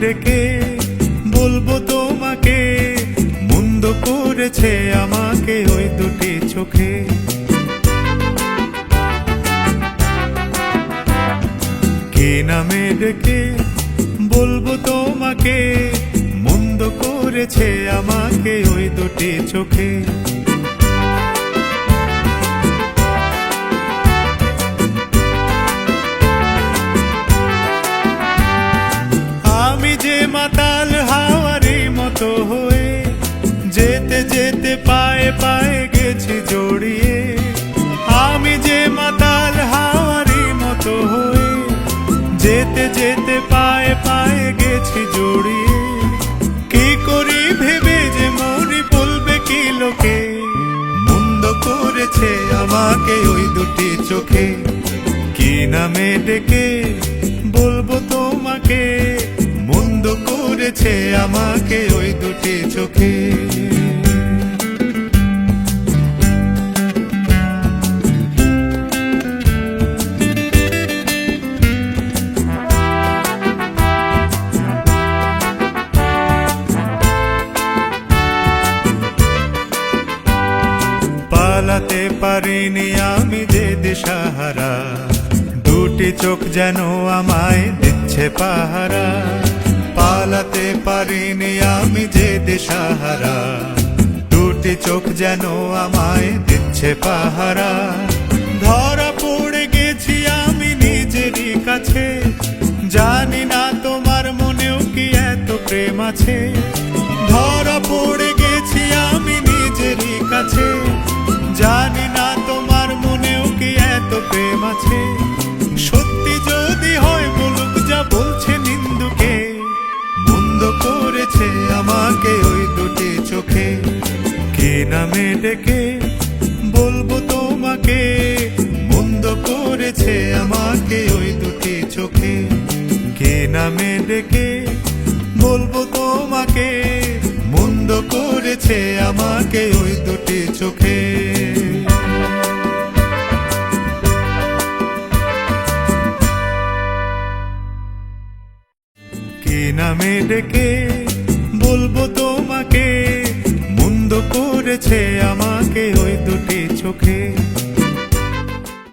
ডেকে বলবো তোমাকে, মন্দ করেছে আমাকে ওই দুটি চোখে। কি নামে ডেকে বলবো তোমাকে, মন্দ করেছে আমাকে ওই দুটি চোখে। আমি যে মাতাল হাওয়ারি মতো হয়ে যেতে যেতে পায়ে পায়ে গেছি জড়িয়ে। আমি যে মাতাল হাওয়ারি মতো হয়ে যেতে যেতে পায়ে পায়ে গেছি জড়িয়ে। কি করি ভেবে যে মরি বলবে কি লোকে, মন্দ করেছে আমাকে ওই দুটি চোখে। কি নামে ডেকে বলবো তোমাকে, মন্দ করেছে আমাকে ওই দুটি চোখে। পালাতে পারিনি আমি যে দিশাহারা, দুটি চোখ যেন আমায় দিচ্ছে পাহারা। পালাতে পারিনি আমি যে দিশাহারা, দুটি চোখ যেন আমায় দিচ্ছে পাহারা। ধরা পড়ে গেছি আমি নিজেরই কাছে, জানি না তোমার মনেও কি এত প্রেম আছে। ধরা পড়ে গেছি আমি নিজেরই কাছে, জানি না তোমার মনেও কি এত প্রেম আছে। সত্যি যদি হয় বলুক যা বলছে নিন্দুকে, মন্দ করেছে আমাকে ওই দুটি চোখে। কি নামে ডেকে বলবো তোমাকে, মন্দ করেছে আমাকে ওই দুটি চোখে। কি নামে ডেকে বলবো তোমাকে, মন্দ করেছে আমাকে ওই দুটি চোখে। কি নামে ডেকে বলবো তোমাকে, মন্দ করেছে আমাকে ওই দুটি চোখে।